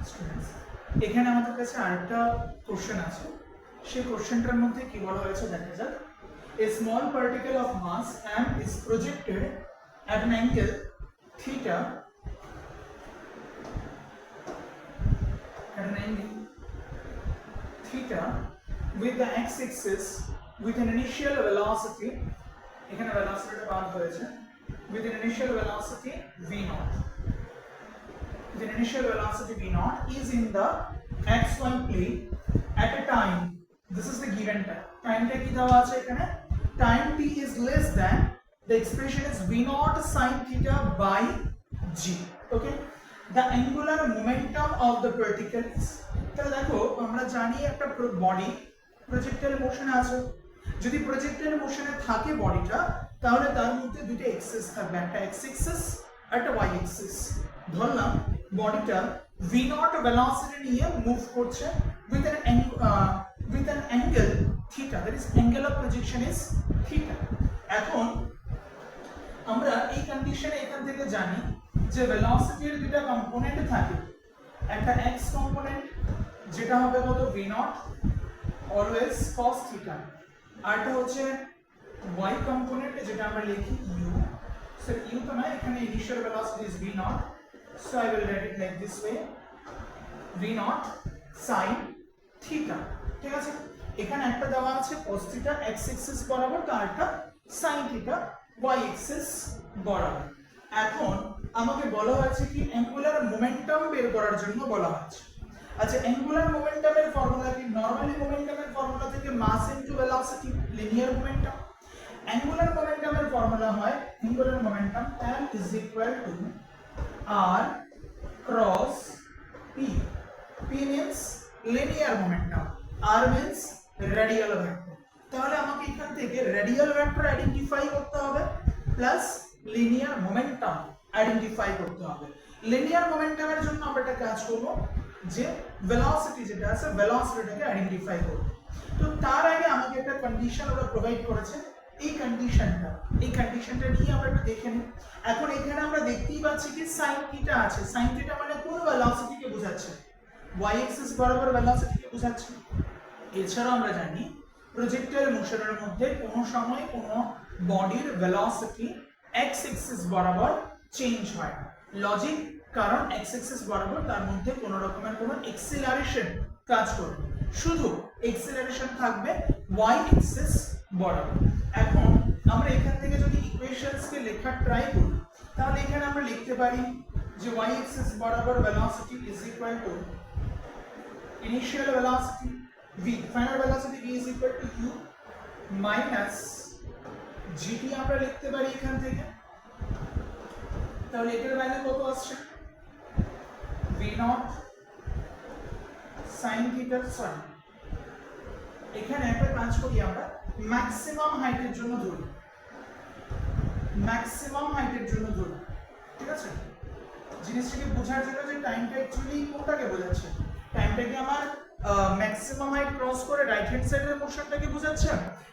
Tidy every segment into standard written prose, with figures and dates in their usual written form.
Students, এখানে আমাদের কাছে আরেকটা কোশ্চেন আছে। সেই কোশ্চেনটার মধ্যে কি বলা হয়েছে দেখা যাক। A small particle of mass m is projected at an angle theta with the x-axis with an initial velocity, এখানে velocityটা পাওয়া হয়েছে, with an initial velocity v0. The initial velocity v0 is in the xy plane at a time. This is the given time. Time টা কি দেওয়া আছে এখানে? Time t is less than, the expression is v0 sin theta by g. Okay? The angular momentum of the particle is, তাহলে দেখো আমরা জানি একটা বডি প্রজেক্টাইল মোশনে আছে। যদি প্রজেক্টাইল মোশনে থাকে বডিটা, তাহলে তার মধ্যে দুটো এক্সিস থাকবে, একটা এক্স এক্সিস আর একটা ওয়াই এক্সিস। ধরলাম বডিটা v0 ভেলোসিটি নিয়ে মুভ করছে with an angle theta, that is angle of projection is theta. এখন আমরা এই কন্ডিশনে এখান থেকে জানি যে ভেলোসিটির দুটো কম্পোনেন্ট থাকে, একটা x কম্পোনেন্ট যেটা হবে কত v0 অলওয়েজ cos theta, আর একটা হচ্ছে y কম্পোনেন্ট যেটা আমরা লিখি u। সো u তো না, এখানে initial velocity is v0, so I will write it like this way, v0 sin theta। ঠিক আছে, এখানে একটা দেওয়া আছে cos theta x axis বরাবর, তার একটা sin theta y axis বরাবর। এখন আমাকে বলা হয়েছে কি অ্যাঙ্গুলার মোমেন্টাম বের করার জন্য বলা হয়েছে। আচ্ছা, অ্যাঙ্গুলার মোমেন্টামের ফর্মুলা কি? নরমালি মোমেন্টামের ফর্মুলা থেকে মাস into velocity, linear momentum. Angular মোমেন্টামের ফর্মুলা হয় angular momentum m is equal to r cross p. p means linear momentum, r means radial vector। তাহলে আমাকে এখান থেকে রেডিয়াল ভেক্টর আইডেন্টিফাই করতে হবে প্লাস লিনিয়ার মোমেন্টাম আইডেন্টিফাই করতে হবে। লিনিয়ার মোমেন্টামের জন্য আমরা একটা কাজ করব যে ভেলোসিটি যেটা আছে ভেলোসিটিটাকে আইডেন্টিফাই করব। তো তার আগে আমাকে একটা কন্ডিশন ওরা প্রোভাইড করেছে, এই কন্ডিশনটা নিয়ে আমরা একটু দেখে নিই। এখন এখানে আমরা দেখতেই পাচ্ছি কি sin থিটা আছে। sin থিটা মানে কোন ভেলোসিটিকে বোঝাচ্ছে? y axis বরাবর ভেলোসিটিকে বোঝাচ্ছে। এছাড়াও আমরা জানি প্রজেক্টাইল মোশনের মধ্যে কোনো সময় কোনো বডির ভেলোসিটি x axis বরাবর চেঞ্জ হয় না। লজিক, কারণ x axis বরাবর তার মধ্যে কোনো রকমের কোনো এক্সিলারেশন কাজ করবে, শুধু এক্সিলারেশন থাকবে y axis বরাবর। এখন আমরা এখান থেকে যদি ইকুয়েশনসকে লেখার ট্রাই করি, তাহলে এখানে আমরা লিখতে পারি যে y axis বরাবর velocity is equal to initial velocity v, final velocity v is equal to u minus gt আমরা লিখতে পারি এখান থেকে। তাহলে এটার ভ্যালু কত আসছে? v0 sin theta। সরি, এখানে একটা কাজ করি, আমরা ম্যাক্সিমাম হাইটের জন্য ধরি, ঠিক আছে? জিনিসটাকে বোঝার জন্য যে টাইমটা অ্যাকচুয়ালি কোনটাকে বোঝাচ্ছে, টাইমটা কি আমার ম্যাক্সিমাম হাইট ক্রস করে রাইট হ্যান্ড সাইডের মোশনটাকে বোঝাচ্ছে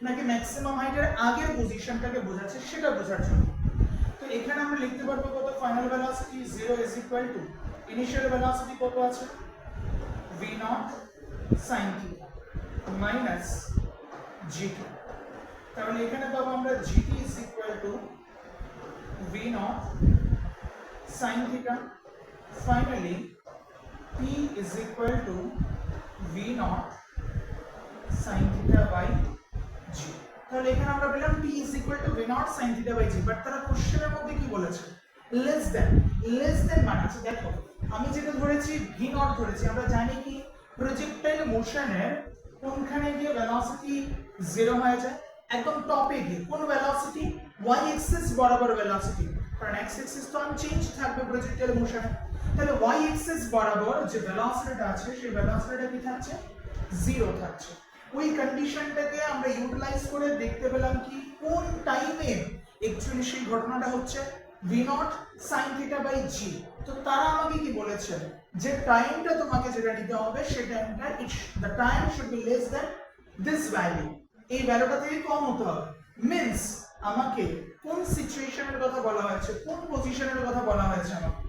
নাকি ম্যাক্সিমাম হাইটের আগের পজিশনটাকে বোঝাচ্ছে সেটা বোঝার জন্য। তো এখানে আমরা লিখতে পারবো কত? Final velocity 0 is equal to initial velocity কত আছে? v0 sin theta minus gt। তাহলে এখানে পাবো আমরা gt is equal to v0 sin theta। Finally p is equal to v0 sin theta by g। তাহলে এখানে আমরা পেলাম p is equal to v0 sin theta by g, but তারা কোশ্চেনের মধ্যে কি বলেছে? লেস দেন মানে আছে। দেখো আমি যেটা ধরেছি v0 ধরেছি, আমরা জানি কি প্রজেক্টাইল মোশনের কোনখানে গিয়ে ভেলোসিটি 0 হয়ে যায়? একদম টপে গিয়ে। কোন ভেলোসিটি? y axis বরাবর ভেলোসিটি, কারণ x axis তো আনচেঞ্জ থাকবে প্রজেক্টাইল মোশনে। তাহলে y axis বরাবর যে ভেলোসিটিটা আছে সেই ভেলোসিটিটা কি থাকছে? 0 থাকছে। ওই কন্ডিশনটাকে আমরা ইউটিলাইজ করে দেখতে পেলাম কি কোন টাইমে অ্যাকচুয়ালি সেই ঘটনাটা হচ্ছে v0 sin theta by g। তো তারা আমাকে কি বলেছে যে টাইমটা তোমাকে যেটা নিতে হবে সেই টাইমটা the time should be less than this value, এই ভ্যালুটা থেকে কম হতে হবে। মিন্স আমাকে কোন সিচুয়েশনের কথা বলা হয়েছে, কোন পজিশনের কথা বলা হয়েছে আমাকে?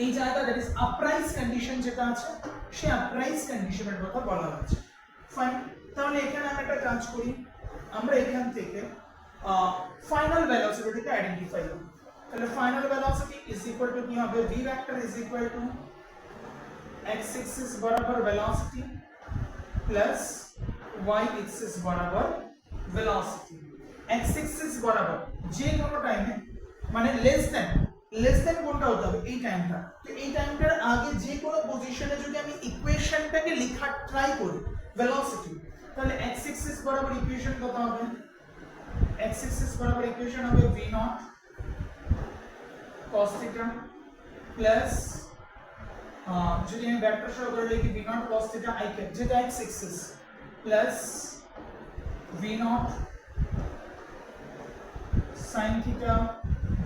এই জায়গা দ্যাট ইজ আপরাইজ কন্ডিশন যেটা আছে সেই আপরাইজ কন্ডিশনের কথা বলা হচ্ছে। ফাইন, তাহলে এখানে আমরা একটা কাজ করি, আমরা এখান থেকে ফাইনাল ভেলোসিটিটাকে আইডেন্টিফাই করি। তাহলে final velocity is equal to কি হবে, v vector is equal to x axis बराबर वेलोसिटी प्लस y एक्सिस बराबर वेलोसिटी। x एक्सिस बराबर যে কোনো টাইমে মানে লেস দেন কোনটা হতে হবে এই টাইমটা, তো এই টাইমটার আগে যে কোনো পজিশনে যদি আমি ইকুয়েশনটাকে লেখার ট্রাই করি ভেলোসিটি, তাহলে x एक्सिस बराबर ইকুয়েশন কত হবে, x एक्सिस बराबर ইকুয়েশন হবে v0 cos थीटा प्लस যদি আমি ভেক্টর সহকারে লিখি v0 cos theta i cap যেটা x axis plus v0 sin theta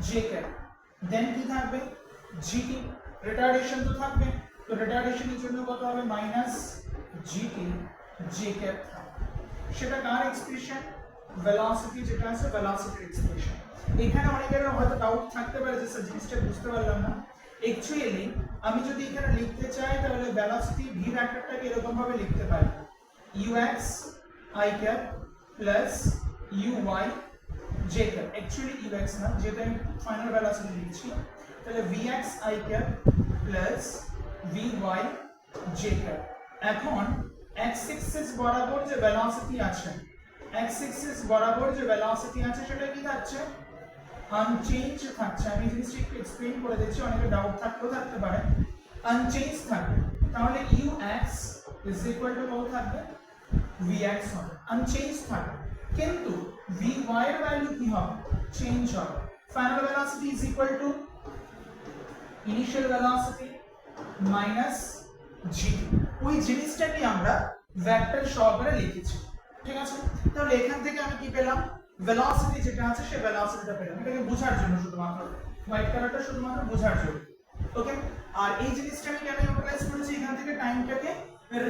j cap, দেন কি থাকবে gt, রিটার্ডেশন তো থাকবে, তো রিটার্ডেশনের জন্য কত হবে মাইনাস gt j cap, সেটা কার এক্সপ্রেশন, ভেলোসিটি যেটা আছে ভেলোসিটির এক্সপ্রেশন। এখানে অনেকের হয়তো ডাউট থাকতে পারে যে স্যার জিনিসটা বুঝতে পারলাম না। অ্যাকচুয়ালি আমি যদি এখানে লিখতে চাই তাহলে ভেলোসিটি v ভেক্টরটাকে এরকম ভাবে লিখতে পারি ux i cap plus uy j cap, actually ux না যেটা আমি ফাইনাল ভেলোসিটি লিখছি, তাহলে vx i cap plus vy j cap। এখন x axis বরাবর যে ভেলোসিটি আছে, x axis বরাবর যে ভেলোসিটি আছে সেটা কি থাকছে, আনচেঞ্জ থাকছে। আমি জিনিসটা একটু এক্সপ্লেইন করে দিচ্ছি, অনেকে ডাউট থাকতে পারে, আনচেঞ্জ থাকবে। তাহলে ux ইজ ইকুয়াল টু কত থাকবে, vx হবে, আনচেঞ্জ থাকবে, কিন্তু vy এর ভ্যালু কি হবে, চেঞ্জ হবে। Final velocity is equal to initial velocity minus gt, ওই জিনিসটাকে আমরা ভেক্টর সহকারে লিখেছি, ঠিক আছে। তাহলে এখান থেকে আমি কি পেলাম, ভেলোসিটি যেটা আছে সেই ভেলোসিটিটা পেলাম, এটাকে বোঝার জন্য শুধুমাত্র হোয়াইট কালারটা শুধুমাত্র বোঝার জন্য, ওকে। আর এই জিনিসটা আমি কেন ইউটিলাইজ করেছি, এখান থেকে টাইমটাকে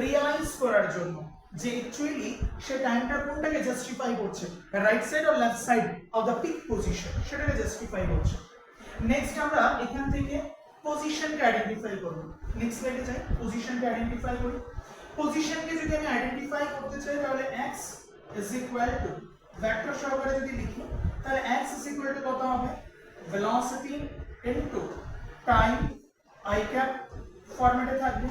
রিয়ালাইজ করার জন্য যে অ্যাকচুয়ালি সে টাইমটা কোনটাকে জাস্টিফাই করছে, right side or left side of the peak position, সেটাকে জাস্টিফাই করছে। নেক্সট আমরা এখান থেকে পজিশনকে আইডেন্টিফাই করব। নেক্সট স্লাইডে যাই, পজিশনকে আইডেন্টিফাই করি। পজিশনকে যদি আমি আইডেন্টিফাই করতে চাই তাহলে x is equal to vector সহকারে যদি লিখি তাহলে x ইজ ইকুয়াল টু কত হবে, velocity into time i cap ফরম্যাটে থাকবে।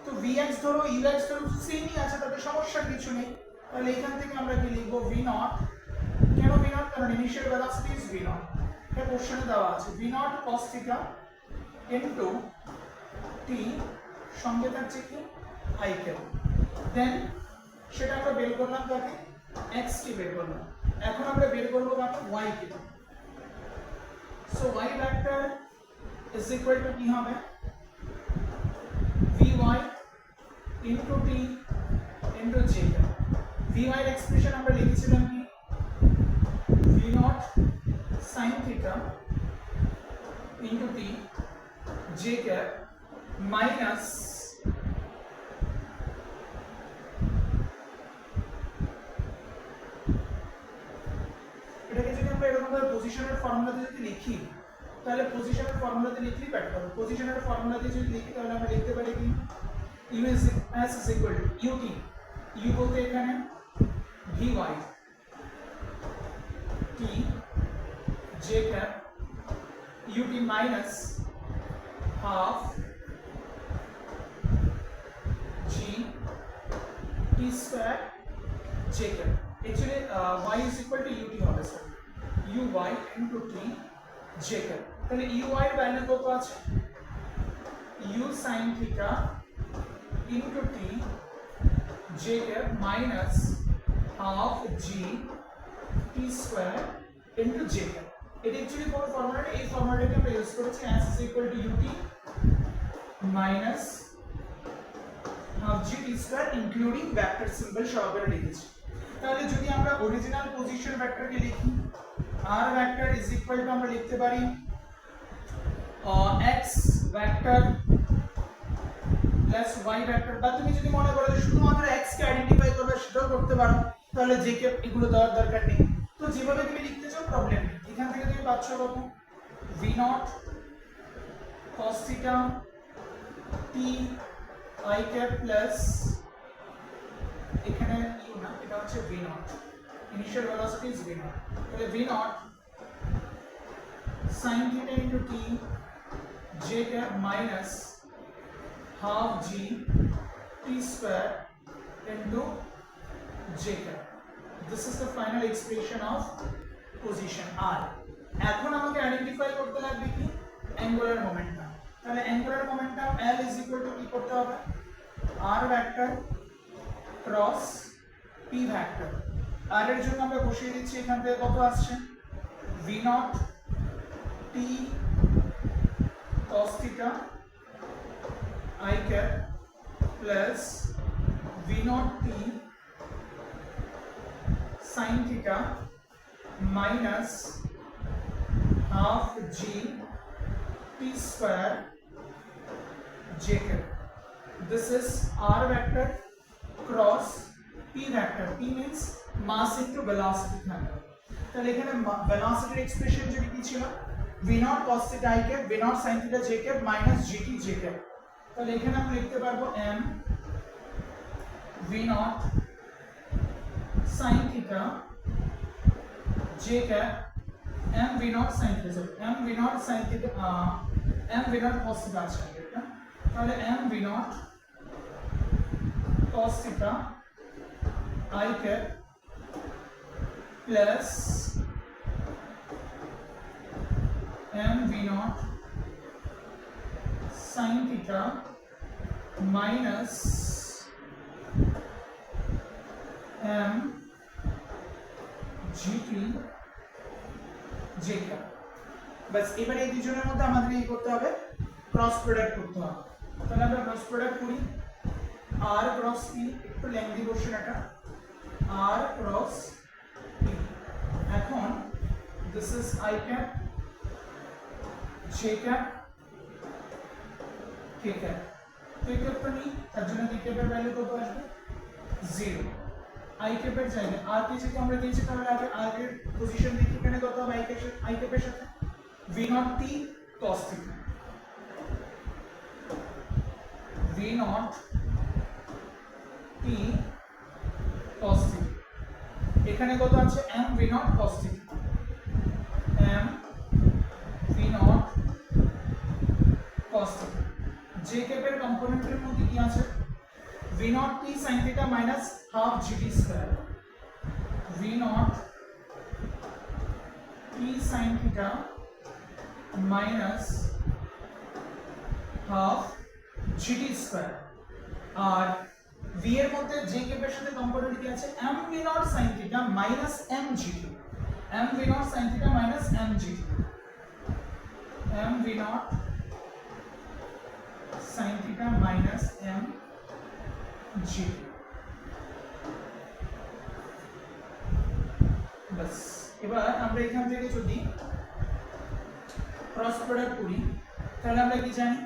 তো vx ধরো ux ধরো সেমই আছে, তাতে সমস্যা কিছু নেই। তাহলে এখান থেকে আমরা কি লিখব, v0, কেন v0, কারণ ইনিশিয়াল ভেলোসিটি ইজ v0, এটা কোশ্চেনে দেওয়া আছে, v0 cos θ ইনটু t সঙ্গে থাকছে কি i cap, দেন সেটা আমরা বের করলাম কাকে, x কে বের করলাম। এখন আমরা বের করব কাকে, y K. So y vector is equal to কি হবে, vy into t into j cap। vy এর এক্সপ্রেশন আমরা লিখেছিলাম কি, v0 sin θ into t j cap minus এটাকে যদি আমরা এরকম ভাবে পজিশনের ফর্মুলাতে যদি লিখি তাহলে পজিশনের ফর্মুলাতে লিখলেই বেটার হবে। পজিশনের ফর্মুলাতে যদি লিখি তাহলে আমরা লিখতে পারি কি, u is equal to ut, u বলতে এখানে vy t j cap ut minus half g t square j cap। Actually y is equal to ut হবে sir, uy into t j cap। তাহলে uy এর value কত আছে, u sin θ into t j cap minus half g t square into j cap। এটা actually কোন ফর্মুলাটা, এই ফর্মুলাটাকে আমরা ইউজ করেছি, s is equal to ut minus half g t square including vector symbol সহকারে লিখেছি। তাহলে যদি আমরা অরিজিনাল পজিশন ভেক্টরকে লিখি, r vector is equal to আমরা লিখতে পারি x vector plus y vector, বা তুমি যদি মনে করো যে শুধুমাত্র x কে আইডেন্টিফাই করবে সেটাও করতে পারো, তাহলে j cap এগুলো দেওয়ার দরকার নেই। তো যেভাবে তুমি লিখতে চাও প্রবলেম নেই। এখান থেকে তুমি পাচ্ছ কত, v0 cos theta t I cap plus এখানে u না, এটা হচ্ছে v naught, initial velocity is v naught, তাহলে v naught sin theta into t j cap minus half g t square into j cap. This is the final expression of position r. এখন আমাকে identify করতে লাগবে কি angular momentum. তাহলে angular momentum L is equal to কি করতে হবে, r vector cross p vector. r এর জন্য আমরা বসিয়ে দিচ্ছি, এখান থেকে কত আসছে v naught t cos theta I cap plus v naught t sin theta minus half g t square j cap. This is r vector cross p vector. P means mass into velocity থাকবে। তাহলে এখানে velocity expression যদি কি ছিল, v naught cos theta I cap v naught sin theta j cap minus gt j cap। তাহলে এখানে আমরা লিখতে পারবো m v naught sin theta j cap m v naught sin theta m v naught sin theta m v naught cos theta আছে এটা, তাহলে m v naught cos theta I cap plus m v naught sin theta minus m gt j cap। বাস এবারে এই দুজনের মধ্যে আমাদের কি করতে হবে, ক্রস প্রোডাক্ট করতে হবে। তাহলে আমরা ক্রস প্রোডাক্ট করি, r ক্রস p, একটু লেংথি কোশ্চেন এটা, r ক্রস p। এখন this is I cap j cap k cap। k cap টা নিই, তার জন্য k cap এর ভ্যালু কত আসবে 0। I cap এর জায়গায় r কে যেহেতু আমরা দিয়েছি, তাহলে আগে r এর পজিশন দেখি এখানে কত হবে I cap এর সাথে v naught t cos theta v naught t cos theta, এখানে কত আছে m v naught cos theta m v naught cos theta। j cap এর কম্পোনেন্টের মধ্যে কি আছে, v naught t sin theta minus half gt square v naught t sin theta minus half gt square। আর v এর মধ্যে j cap এর সাথে component কি আছে, m v naught sin theta minus m gt m v naught sin theta minus m gt m v naught sin theta minus m gt। বাস এবার আমরা এখান থেকে যদি ক্রস প্রোডাক্ট করি, তাহলে আমরা কি জানি,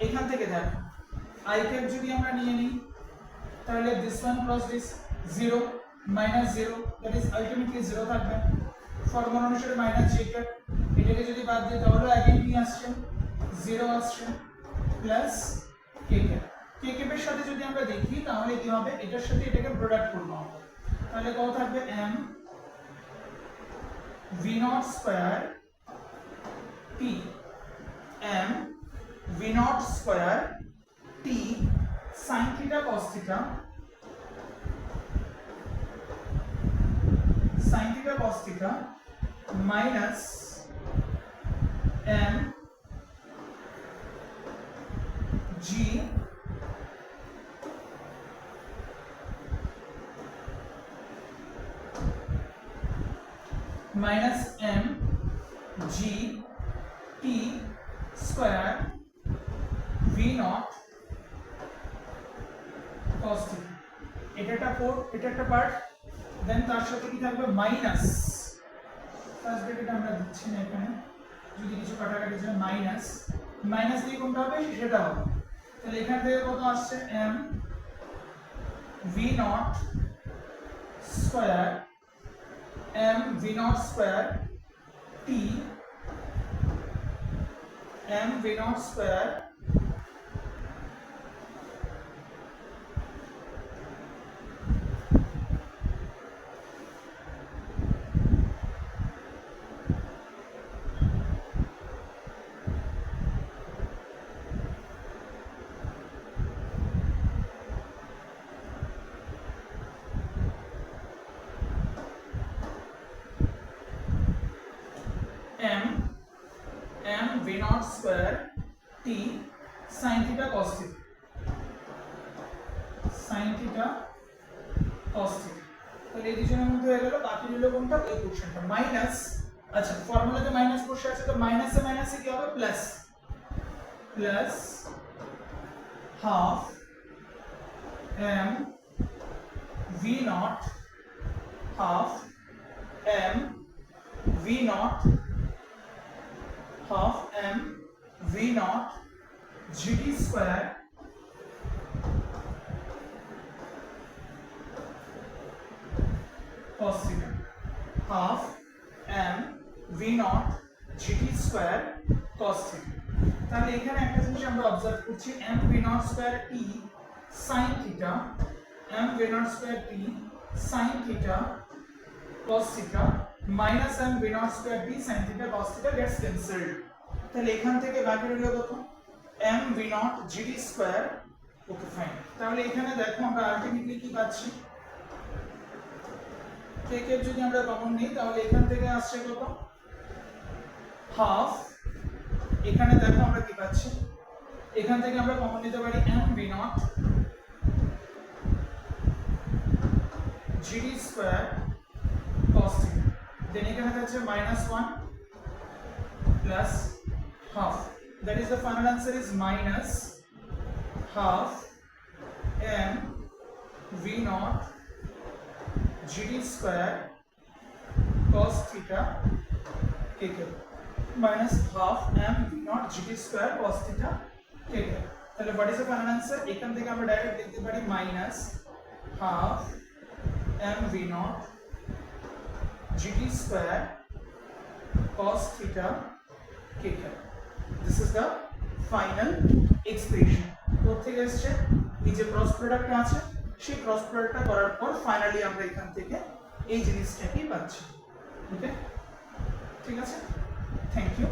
এখান থেকে দেখো I cap যদি আমরা নিয়ে নিই, তাহলে this one cross this 0 minus 0, that is ultimately 0 থাকবে। ফর্মুলা অনুসারে মাইনাস j cap, এটাকে যদি বাদ দিই তাহলে अगेन কি আসছে 0 আসছে plus k cap। k cap এর সাথে যদি আমরা দেখি তাহলে কি হবে, এটার সাথে এটাকে প্রোডাক্ট করব আমরা, তাহলে কত থাকবে m v naught square t m v naught square t sin theta cos theta minus m g minus m g t square v naught cos theta। এটা একটা পার্ট, দেন তার সাথে কি থাকবে মাইনাস, ফার্স্ট ব্র্যাকেট আমরা দিচ্ছি না এখানে, যদি কিছু কাটাকাটি যায় মাইনাস দিয়ে কোনটা হবে সেটা হবে। তাহলে এখান থেকে কত আসছে m v naught square m v naught square t m v naught square m v naught square t sin theta cos theta sin theta cos theta তাহলে এই দুজনের মধ্যে হয়ে গেল বাকি রইল কোনটা এই কোশ্চেনটা মাইনাস আচ্ছা ফর্মুলাতে মাইনাস বসে আছে তো মাইনাসে মাইনাসে কি হবে plus plus half m v naught half m v naught half m v naught gt square cos theta half m v naught gt square cos theta তাহলে এখানে একটা জিনিস আমরা অবজার্ভ করছি m v naught square t sin theta m v naught square t sin theta cos theta minus m v naught square t sin theta cos theta gets cancelled তাহলে এখান থেকে বাকি রইল কত m v naught gt square okay fine তাহলে এখানে দেখো আমরা আলটিমেটলি কি পাচ্ছি থেকে যদি আমরা কমন নিই তাহলে এখান থেকে আসছে কত হাফ এখানে দেখো আমরা কি পাচ্ছি এখান থেকে আমরা কমন নিতে পারি m v naught gt square cos theta then এখানে থাকছে -1 plus half that is the final answer is minus half m v naught gt square cos theta kk minus half m v naught gt square cos theta kk তাহলে what is the final answer এখান থেকে আমরা direct লিখতে পারি minus half m v naught gt square cos theta kk this is the final expression কোথেকে আসছে এই যে ক্রস প্রোডাক্ট আছে সেই ক্রস প্রোডাক্টটা করার পর ফাইনালি আমরা এখান থেকে এই জিনিসটাকে পাচ্ছি ওকে ঠিক আছে থ্যাংক ইউ